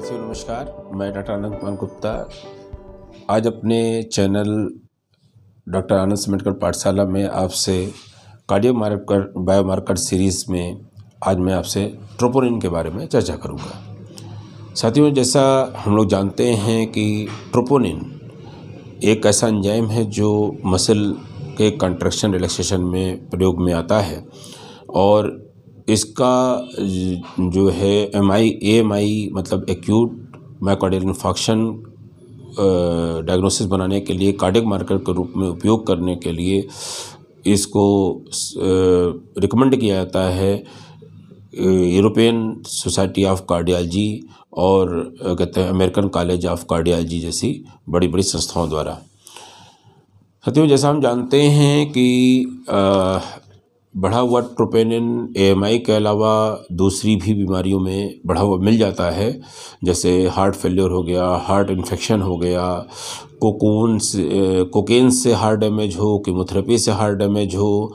साथियों नमस्कार, मैं डॉक्टर आनंद कुमार गुप्ता आज अपने चैनल डॉक्टर आनंद मेडिकल पाठशाला में आपसे कार्डियो बायोमार्कर सीरीज़ में आज मैं आपसे ट्रोपोनिन के बारे में चर्चा करूंगा। साथियों, जैसा हम लोग जानते हैं कि ट्रोपोनिन एक ऐसा एंजाइम है जो मसल के कंट्रैक्शन रिलैक्सेशन में प्रयोग में आता है और इसका जो है AMI मतलब एक्यूट मायोकार्डियल इन्फार्क्शन डायग्नोसिस बनाने के लिए कार्डियक मार्कर के रूप में उपयोग करने के लिए इसको रिकमेंड किया जाता है यूरोपियन सोसाइटी ऑफ कार्डियोलॉजी और कहते हैं अमेरिकन कॉलेज ऑफ कार्डियोलॉजी जैसी बड़ी बड़ी संस्थाओं द्वारा। साथियों, जैसा हम जानते हैं कि बढ़ा हुआ ट्रोपोनिन AMI के अलावा दूसरी भी बीमारियों में बढ़ा हुआ मिल जाता है, जैसे हार्ट फेलियर हो गया, हार्ट इन्फेक्शन हो गया, कोकेन से हार्ट डैमेज हो, कीमोथेरेपी से हार्ट डैमेज हो,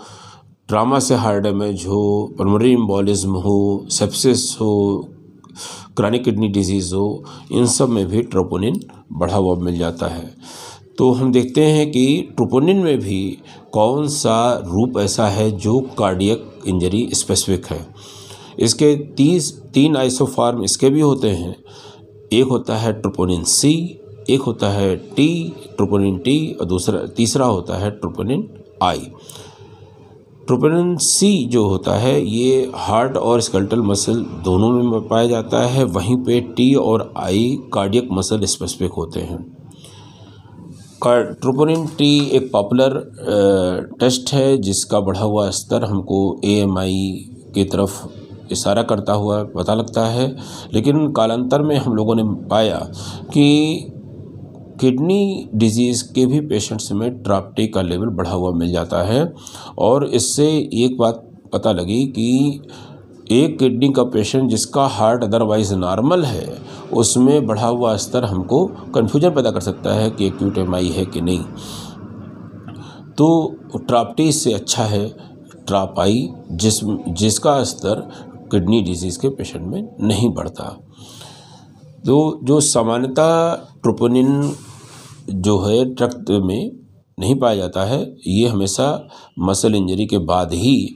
ट्रामा से हार्ट डैमेज हो, पल्मोनरी एम्बोलिज्म हो, सेप्सिस हो, क्रॉनिक किडनी डिजीज़ हो, इन सब में भी ट्रोपोनिन बढ़ा हुआ मिल जाता है। तो हम देखते हैं कि ट्रोपोनिन में भी कौन सा रूप ऐसा है जो कार्डियक इंजरी स्पेसिफिक है। इसके 3 आइसोफॉर्म इसके भी होते हैं। एक होता है ट्रोपोनिन C, एक होता है ट्रोपोनिन T और तीसरा होता है ट्रोपोनिन I। ट्रोपोनिन C जो होता है ये हार्ट और स्केलेटल मसल दोनों में पाया जाता है, वहीं पे T और I कार्डियक मसल स्पेसिफिक होते हैं। ट्रोपोनिन T एक पॉपुलर टेस्ट है जिसका बढ़ा हुआ स्तर हमको AMI की तरफ इशारा करता हुआ पता लगता है, लेकिन कालांतर में हम लोगों ने पाया कि किडनी डिजीज़ के भी पेशेंट्स में TRAPT का लेवल बढ़ा हुआ मिल जाता है। और इससे एक बात पता लगी कि एक किडनी का पेशेंट जिसका हार्ट अदरवाइज नॉर्मल है उसमें बढ़ा हुआ स्तर हमको कन्फ्यूजन पैदा कर सकता है कि एक्यूट MI है कि नहीं। तो TRAPT से अच्छा है TRAPI जिसका स्तर किडनी डिजीज़ के पेशेंट में नहीं बढ़ता। तो जो सामान्यतः ट्रोपोनिन जो है रक्त में नहीं पाया जाता है, ये हमेशा मसल इंजरी के बाद ही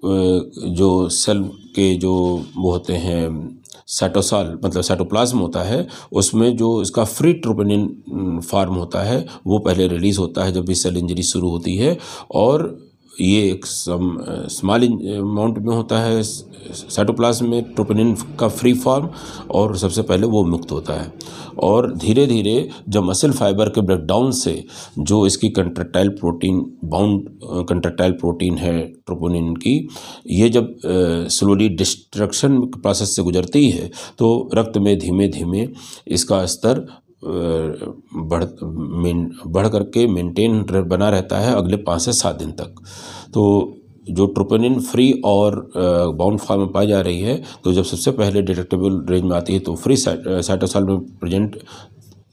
जो सेल के जो वो होते हैं साइटोसॉल मतलब साइटोप्लाज्म होता है, उसमें जो इसका फ्री ट्रोपोनिन फॉर्म होता है वो पहले रिलीज़ होता है जब भी सेल इंजरी शुरू होती है। और ये एक स्मॉल अमाउंट में होता है साइटोप्लाज्म में ट्रोपोनिन का फ्री फॉर्म, और सबसे पहले वो मुक्त होता है। और धीरे धीरे जब मसल फाइबर के ब्रेकडाउन से जो इसकी कंट्रैक्टाइल प्रोटीन है ट्रोपोनिन की, ये जब स्लोली डिस्ट्रक्शन प्रोसेस से गुजरती है तो रक्त में धीमे धीमे इसका स्तर बढ़ करके मेंटेन बना रहता है अगले 5 से 7 दिन तक। तो जो ट्रोपोनिन फ्री और बाउंड फॉर्म में पाई जा रही है, तो जब सबसे पहले डिटेक्टेबल रेंज में आती है तो फ्री साइटोसॉल में प्रेजेंट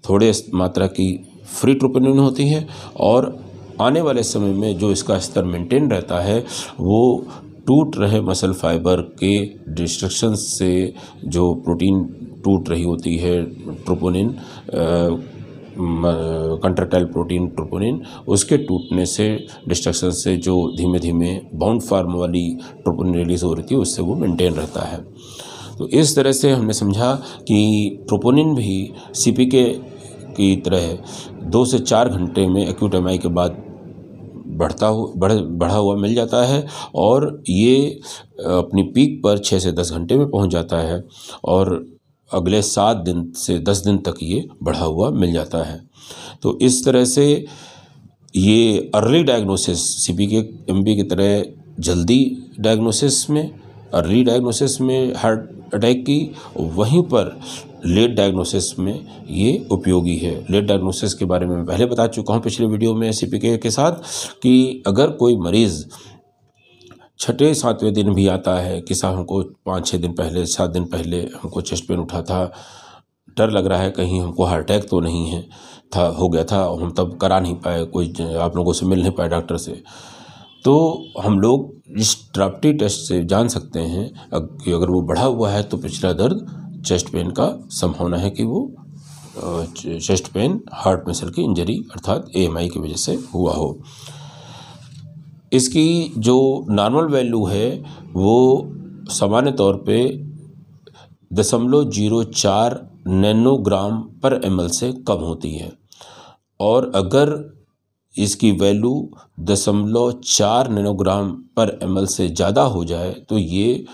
थोड़े मात्रा की फ्री ट्रोपोनिन होती है, और आने वाले समय में जो इसका स्तर मेंटेन रहता है वो टूट रहे मसल फाइबर के डिस्ट्रक्शन से जो प्रोटीन टूट रही होती है ट्रोपोनिन कंट्रैक्टाइल प्रोटीन ट्रोपोनिन, उसके टूटने से डिस्ट्रक्शन से जो धीमे धीमे बाउंड फॉर्म वाली ट्रोपोनिन रिलीज़ हो रही थी उससे वो मेंटेन रहता है। तो इस तरह से हमने समझा कि ट्रोपोनिन भी CPK की तरह 2 से 4 घंटे में एक्यूट MI के बाद बढ़ा हुआ मिल जाता है, और ये अपनी पीक पर 6 से 10 घंटे में पहुंच जाता है, और अगले 7 दिन से 10 दिन तक ये बढ़ा हुआ मिल जाता है। तो इस तरह से ये अर्ली डायग्नोसिस CPK MB की तरह जल्दी डायग्नोसिस में, अर्ली डायग्नोसिस में हार्ट अटैक की, वहीं पर लेट डायग्नोसिस में ये उपयोगी है। लेट डायग्नोसिस के बारे में मैं पहले बता चुका हूँ पिछले वीडियो में CPK के साथ, कि अगर कोई मरीज़ 6-7वें दिन भी आता है कि साहब हमको 5-6 दिन पहले 7 दिन पहले हमको चेस्ट पेन उठा था, डर लग रहा है कहीं हमको हार्ट अटैक तो नहीं है हो गया था, हम तब करा नहीं पाए, कोई आप लोगों से मिल नहीं पाए डॉक्टर से, तो हम लोग इस TRAPT टेस्ट से जान सकते हैं कि अगर वो बढ़ा हुआ है तो पिछला दर्द चेस्ट पेन का संभावना है कि वो चेस्ट पेन हार्ट मसल की इंजरी अर्थात AMI की वजह से हुआ हो। इसकी जो नॉर्मल वैल्यू है वो सामान्य तौर पे 0.04 नैनोग्राम पर ml से कम होती है, और अगर इसकी वैल्यू 0.4 नैनोग्राम पर ml से ज़्यादा हो जाए तो ये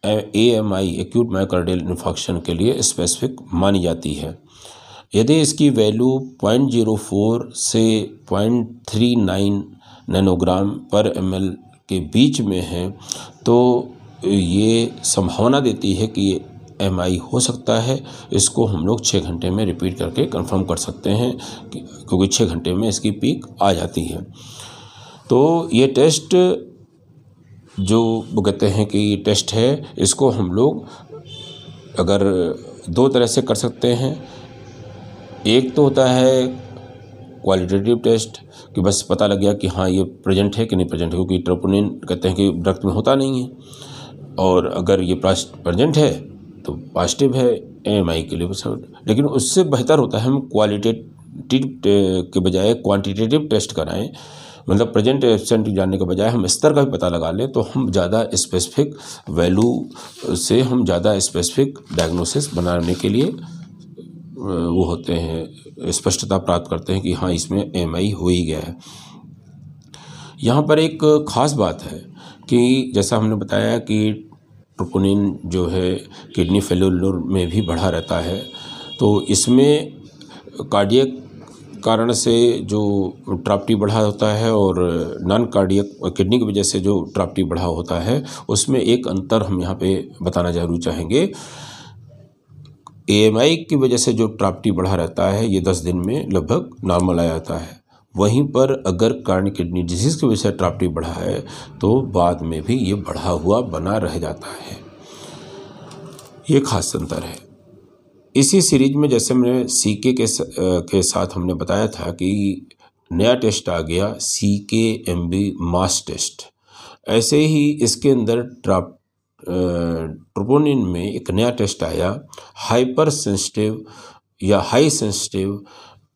AMI एक्यूट मायोकार्डियल इन्फार्क्शन के लिए स्पेसिफिक मानी जाती है। यदि इसकी वैल्यू 0.04 से 0.39 नैनोग्राम पर ml के बीच में है तो ये संभावना देती है कि MI हो सकता है। इसको हम लोग 6 घंटे में रिपीट करके कंफर्म कर सकते हैं क्योंकि 6 घंटे में इसकी पीक आ जाती है। तो ये टेस्ट जो वो कहते हैं कि टेस्ट है, इसको हम लोग अगर 2 तरह से कर सकते हैं। एक तो होता है क्वालिटेटिव टेस्ट कि बस पता लग गया कि हाँ ये प्रेजेंट है कि नहीं प्रेजेंट है, क्योंकि ट्रोपोनिन कहते हैं कि रक्त में होता नहीं है, और अगर ये प्रेजेंट है तो पॉजिटिव है AMI के लिए। लेकिन उससे बेहतर होता है हम क्वालिटेटिव के बजाय क्वांटिटेटिव टेस्ट कराएं, मतलब प्रेजेंट एब्सेंट जानने के बजाय हम स्तर का भी पता लगा लें तो हम ज़्यादा स्पेसिफिक वैल्यू से हम ज़्यादा स्पेसिफिक डायग्नोसिस बनाने के लिए वो होते हैं, स्पष्टता प्राप्त करते हैं कि हाँ इसमें AMI हो ही गया है। यहाँ पर एक ख़ास बात है कि जैसा हमने बताया कि ट्रोपोनिन जो है किडनी फेल्योर में भी बढ़ा रहता है, तो इसमें कार्डियक कारण से जो ट्राप्टी बढ़ा होता है और नॉन कार्डियक किडनी की वजह से जो ट्राप्टी बढ़ा होता है, उसमें एक अंतर हम यहाँ पे बताना जरूर चाहेंगे। AMI की वजह से जो ट्राप्टी बढ़ा रहता है ये 10 दिन में लगभग नॉर्मल आ जाता है। वहीं पर अगर कार्डियक किडनी डिजीज़ की वजह से ट्राप्टी बढ़ा है तो बाद में भी ये बढ़ा हुआ बना रह जाता है। ये खास अंतर है। इसी सीरीज में जैसे मैंने CK के साथ हमने बताया था कि नया टेस्ट आ गया CK-MB मास टेस्ट, ऐसे ही इसके अंदर ट्रोपोनिन में एक नया टेस्ट आया हाइपर सेंसिटिव या हाई सेंसिटिव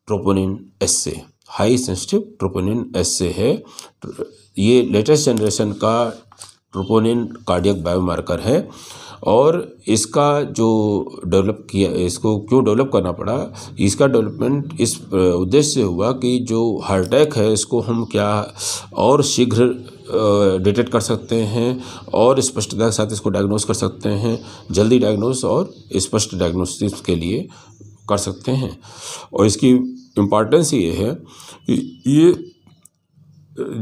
ट्रोपोनिन एस्से। हाई सेंसिटिव ट्रोपोनिन एस्से है, ये लेटेस्ट जनरेशन का ट्रोपोनिन कार्डियक बायोमार्कर है, और इसका जो डेवलप किया, इसको क्यों डेवलप करना पड़ा, इसका डेवलपमेंट इस उद्देश्य से हुआ कि जो हार्ट अटैक है इसको हम क्या और शीघ्र डिटेक्ट कर सकते हैं और स्पष्टता के साथ इसको डायग्नोस कर सकते हैं, जल्दी डायग्नोस और स्पष्ट डायग्नोसिस के लिए कर सकते हैं। और इसकी इम्पॉर्टेंस ये है कि ये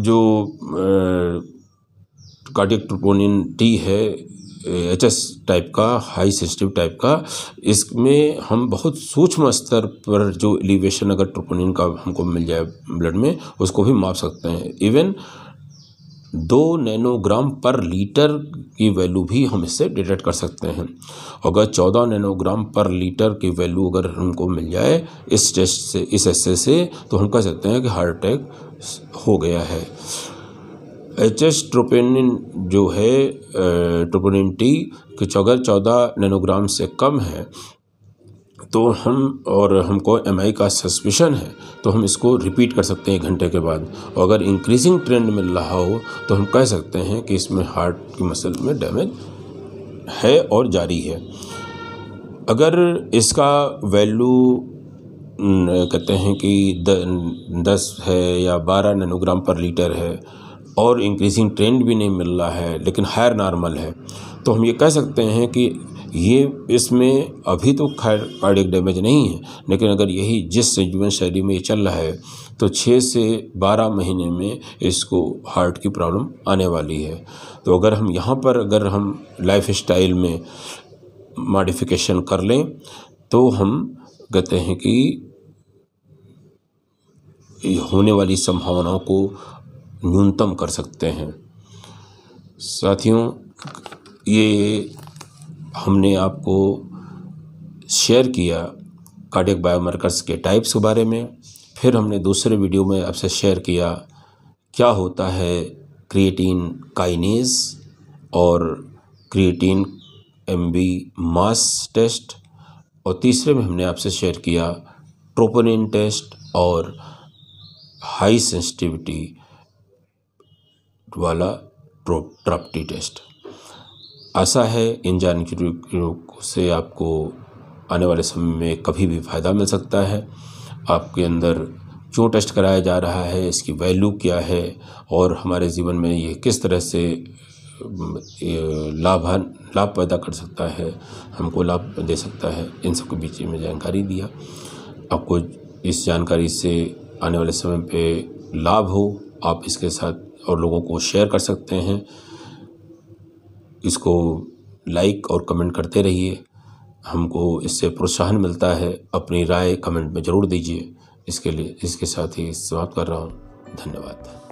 जो कार्डियक ट्रोपोनिन T है HS टाइप का, हाई सेंसिटिव टाइप का, इसमें हम बहुत सूक्ष्म स्तर पर जो एलिवेशन अगर ट्रोपोनिन का हमको मिल जाए ब्लड में, उसको भी माप सकते हैं। इवन 2 नैनोग्राम पर लीटर की वैल्यू भी हम इससे डिटेक्ट कर सकते हैं। अगर 14 नैनोग्राम पर लीटर की वैल्यू अगर हमको मिल जाए इस टेस्ट से, इस एस्से से, तो हम कह सकते हैं कि हार्ट अटैक हो गया है। HS ट्रोपोनिन जो है ट्रोपोनिन T कि अगर 14 नैनोग्राम से कम है तो हम, और हमको MI का सस्पिशन है, तो हम इसको रिपीट कर सकते हैं 1 घंटे के बाद। और अगर इंक्रीजिंग ट्रेंड मिल रहा हो तो हम कह सकते हैं कि इसमें हार्ट की मसल में डैमेज है और जारी है। अगर इसका वैल्यू कहते हैं कि 10 है या 12 नैनोग्राम पर लीटर है और इंक्रीजिंग ट्रेंड भी नहीं मिल रहा है लेकिन हायर नॉर्मल है, तो हम ये कह सकते हैं कि ये इसमें अभी तो खैर कार्डियक डैमेज नहीं है, लेकिन अगर यही जिस जीवन शैली में ये चल रहा है तो 6 से 12 महीने में इसको हार्ट की प्रॉब्लम आने वाली है। तो अगर हम यहाँ पर अगर हम लाइफ स्टाइल में मॉडिफिकेशन कर लें तो हम कहते हैं कि होने वाली संभावनाओं को न्यूनतम कर सकते हैं। साथियों, ये हमने आपको शेयर किया कार्डियक बायोमार्कर्स के टाइप्स के बारे में। फिर हमने दूसरे वीडियो में आपसे शेयर किया क्या होता है क्रिएटिन काइनेज और क्रिएटिन MB मास टेस्ट, और तीसरे में हमने आपसे शेयर किया ट्रोपोनिन टेस्ट और हाई सेंसिटिविटी वाला ट्रॉप्टी टेस्ट। आशा है इन जानकारियों से आपको आने वाले समय में कभी भी फ़ायदा मिल सकता है। आपके अंदर क्यों टेस्ट कराया जा रहा है, इसकी वैल्यू क्या है और हमारे जीवन में ये किस तरह से लाभ पैदा कर सकता है, हमको लाभ दे सकता है, इन सब के बीच में जानकारी दिया। आपको इस जानकारी से आने वाले समय पे लाभ हो, आप इसके साथ और लोगों को शेयर कर सकते हैं। इसको लाइक और कमेंट करते रहिए, हमको इससे प्रोत्साहन मिलता है। अपनी राय कमेंट में ज़रूर दीजिए। इसके साथ ही समाप्त कर रहा हूँ। धन्यवाद।